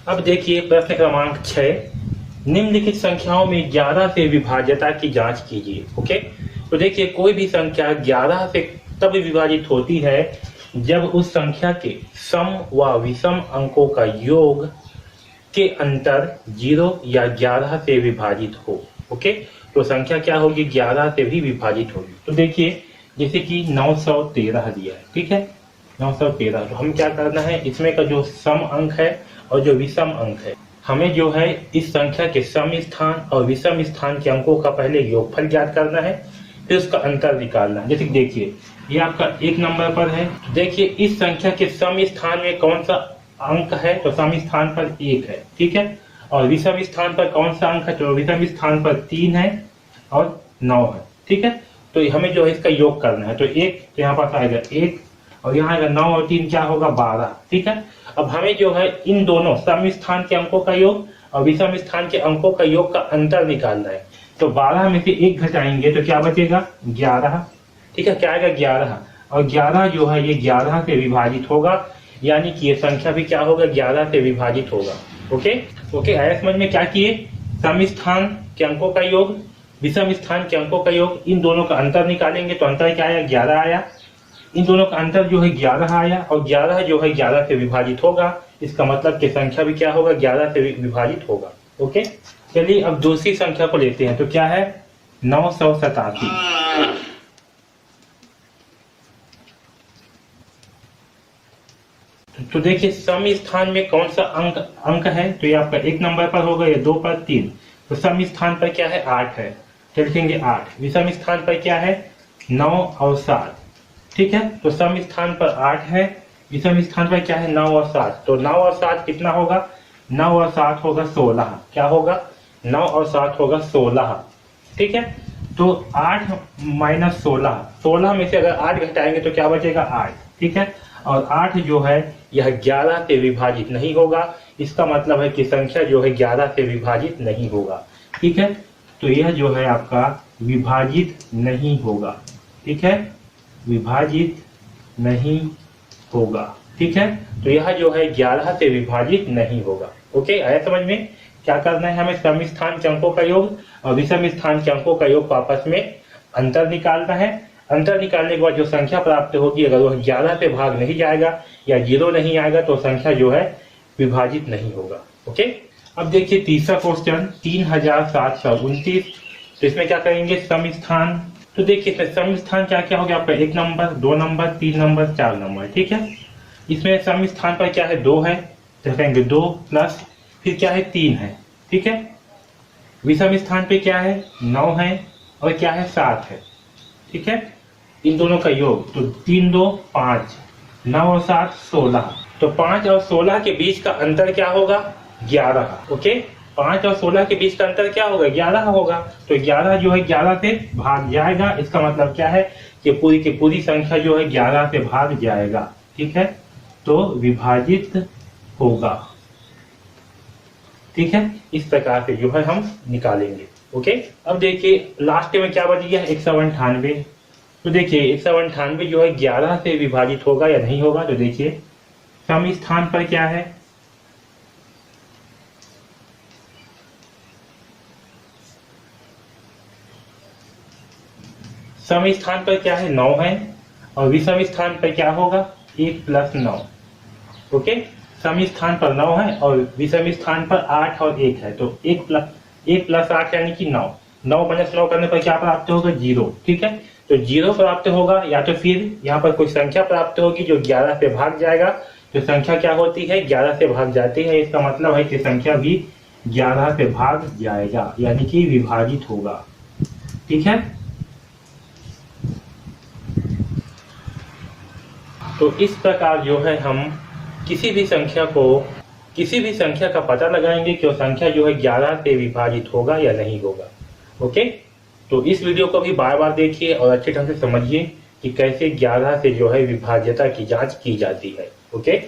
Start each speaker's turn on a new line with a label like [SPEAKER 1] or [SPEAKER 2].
[SPEAKER 1] अब देखिए प्रश्न क्रमांक 6, निम्नलिखित संख्याओं में 11 से विभाज्यता की जांच कीजिए। ओके, तो देखिए कोई भी संख्या 11 से तब विभाजित होती है जब उस संख्या के सम व विषम अंकों का योग के अंतर 0 या 11 से विभाजित हो। ओके, तो संख्या क्या होगी, 11 से भी विभाजित होगी। तो देखिए जैसे कि 913 दिया है, ठीक है, 913। तो हम क्या करना है, इसमें का जो सम अंक है और जो विषम अंक है, हमें जो है इस संख्या के सम स्थान और विषम स्थान के अंकों का पहले योगफल ज्ञात करना है, फिर उसका अंतर निकालना है। जैसे कि देखिए ये आपका 1 नंबर पर है, तो देखिए इस संख्या के सम स्थान में कौन सा अंक है, तो सम स्थान पर 1 है, ठीक है, और विषम स्थान पर कौन सा अंक है, तो विषम स्थान पर 3 है और 9 है, ठीक है। तो हमें जो है इसका योग करना है, तो 1 तो यहाँ पास आएगा 1 और यहाँ आएगा 9 और 3 क्या होगा 12, ठीक है। अब हमें जो है इन दोनों सम स्थान के अंकों का योग और विषम स्थान के अंकों का योग का अंतर निकालना है। तो 12 में से 1 घटाएंगे तो क्या बचेगा 11, ठीक है, क्या आएगा 11, और 11 जो है ये 11 से विभाजित होगा, यानी कि ये संख्या भी क्या होगा 11 से विभाजित होगा। ओके ओके, आया समझ में क्या किए, सम स्थान के अंकों का योग, विषम स्थान के अंकों का योग, इन दोनों का अंतर निकालेंगे तो अंतर क्या आया 11 आया, इन दोनों का अंतर जो है 11 आया और 11 जो है 11 से विभाजित होगा, इसका मतलब कि संख्या भी क्या होगा 11 से विभाजित होगा। ओके, चलिए अब दूसरी संख्या को लेते हैं, तो क्या है 987। तो देखिए सम स्थान में कौन सा अंक है, तो ये आपका 1 नंबर पर होगा, या 2 पर 3, तो सम स्थान पर क्या है 8 है, तो लिखेंगे 8। विषम स्थान पर क्या है 9 और 7, ठीक है, तो सम स्थान पर 8 है, विषम स्थान पर क्या है 9 और 7, तो 9 और 7 कितना होगा, 9 और 7 होगा 16, क्या होगा 9 और 7 होगा 16, ठीक है। तो 8 माइनस 16, 16 में से अगर 8 घटाएंगे तो क्या बचेगा 8, ठीक है, और 8 जो है यह 11 से विभाजित नहीं होगा, इसका मतलब है कि संख्या जो है 11 से विभाजित नहीं होगा, ठीक है। तो यह जो है आपका विभाजित नहीं होगा, ठीक है, विभाजित नहीं होगा, ठीक है। तो यह जो है 11 से विभाजित नहीं होगा। ओके, आया समझ में, क्या करना है, हमें सम स्थान के अंकों का योग और विषम स्थान के अंकों का योग को आपस में अंतर निकालना है। अंतर निकालने के बाद जो संख्या प्राप्त होगी, अगर वह 11 से भाग नहीं जाएगा या 0 नहीं आएगा तो संख्या जो है विभाजित नहीं होगा। ओके, अब देखिए तीसरा क्वेश्चन 3729, तो इसमें क्या करेंगे सम स्थान, तो देखिए सम स्थान क्या क्या हो गया आपका 1 नंबर 2 नंबर 3 नंबर 4 नंबर, ठीक है। इसमें सम स्थान पर क्या है 2 है, तो कहेंगे 2 प्लस फिर क्या है 3 है, ठीक है। विषम स्थान पे क्या है 9 है और क्या है 7 है, ठीक है, इन दोनों का योग, तो 3 2 5, 9 और 7 16, तो 5 और 16 के बीच का अंतर क्या होगा 11। ओके, 5 और 16 के बीच का अंतर क्या होगा 11 होगा, तो 11 जो है 11 से भाग जाएगा, इसका मतलब क्या है कि पूरी की पूरी संख्या जो है 11 से भाग जाएगा, ठीक है, तो विभाजित होगा, ठीक है। इस प्रकार से जो है हम निकालेंगे। ओके, अब देखिए लास्ट में क्या बच गया 198, तो देखिए 198 जो है 11 से विभाजित होगा या नहीं होगा, तो देखिए सम स्थान पर क्या है, सम स्थान पर क्या है 9 है और विषम स्थान पर क्या होगा 1 प्लस 9। ओके, सम स्थान पर 9 है और विषम स्थान पर 8 और 1 है, तो 1 प्लस 8 यानी कि 9, 9 माइनस 9 करने पर क्या प्राप्त होगा 0, ठीक है। तो 0 प्राप्त होगा, या तो फिर यहाँ पर कोई संख्या प्राप्त होगी जो 11 से भाग जाएगा, तो संख्या क्या होती है 11 से भाग जाती है, इसका मतलब है कि संख्या भी 11 से भाग जाएगा, यानी कि विभाजित होगा, ठीक है। तो इस प्रकार जो है हम किसी भी संख्या का पता लगाएंगे कि वो संख्या जो है 11 से विभाजित होगा या नहीं होगा। ओके, तो इस वीडियो को भी बार बार देखिए और अच्छे ढंग से समझिए कि कैसे 11 से जो है विभाज्यता की जांच की जाती है। ओके।